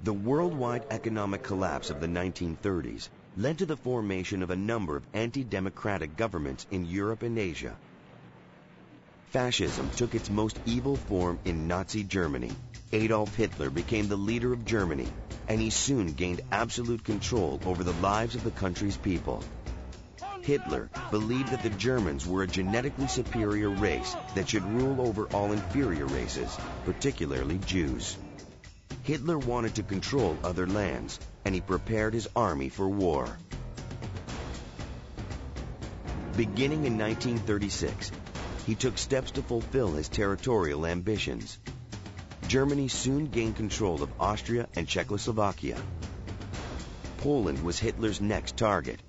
The worldwide economic collapse of the 1930s led to the formation of a number of anti-democratic governments in Europe and Asia. Fascism took its most evil form in Nazi Germany. Adolf Hitler became the leader of Germany, and he soon gained absolute control over the lives of the country's people. Hitler believed that the Germans were a genetically superior race that should rule over all inferior races, particularly Jews. Hitler wanted to control other lands, and he prepared his army for war. Beginning in 1936, he took steps to fulfill his territorial ambitions. Germany soon gained control of Austria and Czechoslovakia. Poland was Hitler's next target.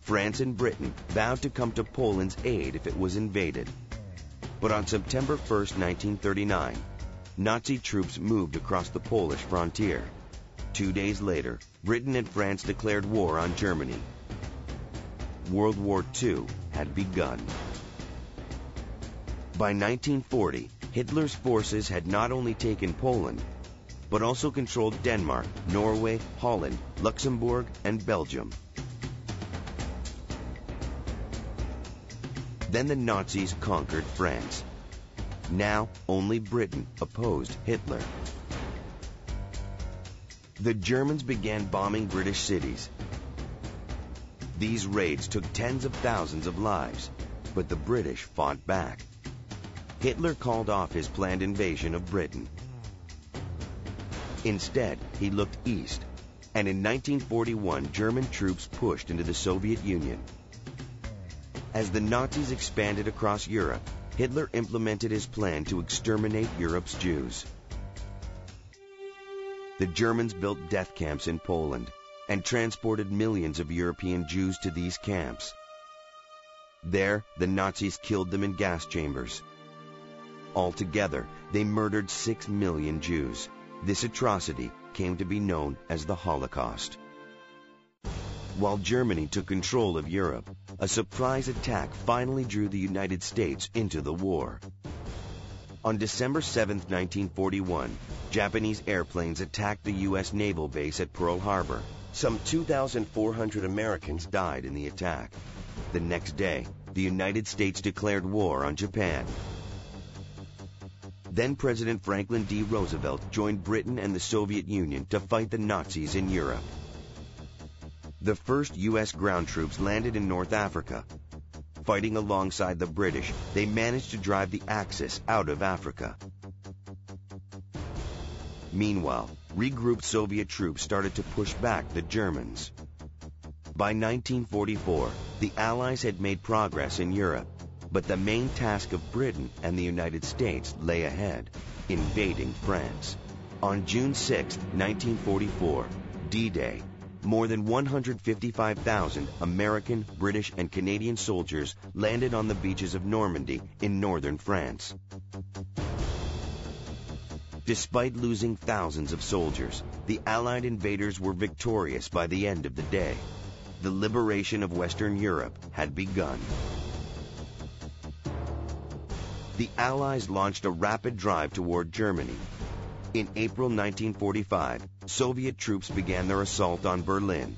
France and Britain vowed to come to Poland's aid if it was invaded. But on September 1, 1939, Nazi troops moved across the Polish frontier. 2 days later, Britain and France declared war on Germany. World War II had begun. By 1940, Hitler's forces had not only taken Poland, but also controlled Denmark, Norway, Holland, Luxembourg, and Belgium. Then the Nazis conquered France. Now, only Britain opposed Hitler. The Germans began bombing British cities. These raids took tens of thousands of lives, but the British fought back. Hitler called off his planned invasion of Britain. Instead, he looked east, and in 1941, German troops pushed into the Soviet Union. As the Nazis expanded across Europe, Hitler implemented his plan to exterminate Europe's Jews. The Germans built death camps in Poland and transported millions of European Jews to these camps. There, the Nazis killed them in gas chambers. Altogether, they murdered 6 million Jews. This atrocity came to be known as the Holocaust. While Germany took control of Europe, a surprise attack finally drew the United States into the war. On December 7, 1941, Japanese airplanes attacked the U.S. naval base at Pearl Harbor. Some 2,400 Americans died in the attack. The next day, the United States declared war on Japan. Then President Franklin D. Roosevelt joined Britain and the Soviet Union to fight the Nazis in Europe. The first U.S. ground troops landed in North Africa. Fighting alongside the British, they managed to drive the Axis out of Africa. Meanwhile, regrouped Soviet troops started to push back the Germans. By 1944, the Allies had made progress in Europe, but the main task of Britain and the United States lay ahead, invading France. On June 6, 1944, D-Day, more than 155,000 American, British, and Canadian soldiers landed on the beaches of Normandy in northern France. Despite losing thousands of soldiers, the Allied invaders were victorious by the end of the day. The liberation of Western Europe had begun. The Allies launched a rapid drive toward Germany. In April 1945, Soviet troops began their assault on Berlin.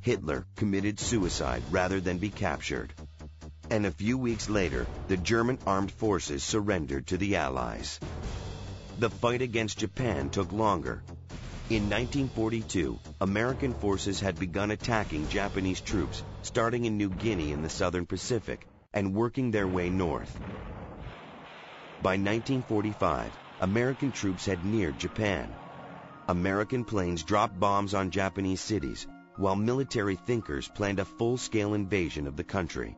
Hitler committed suicide rather than be captured. And a few weeks later, the German armed forces surrendered to the Allies. The fight against Japan took longer. In 1942, American forces had begun attacking Japanese troops, starting in New Guinea in the southern Pacific and working their way north. By 1945, American troops had neared Japan. American planes dropped bombs on Japanese cities, while military thinkers planned a full-scale invasion of the country.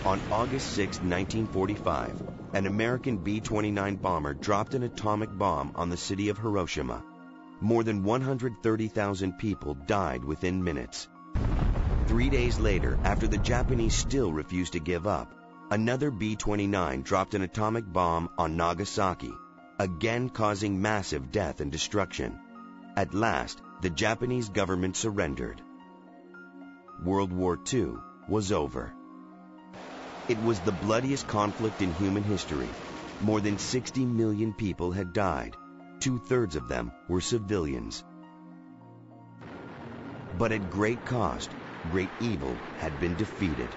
On August 6, 1945, an American B-29 bomber dropped an atomic bomb on the city of Hiroshima. More than 130,000 people died within minutes. 3 days later, after the Japanese still refused to give up, another B-29 dropped an atomic bomb on Nagasaki, again causing massive death and destruction. At last, the Japanese government surrendered. World War II was over. It was the bloodiest conflict in human history. More than 60 million people had died. 2/3 of them were civilians. But at great cost, great evil had been defeated.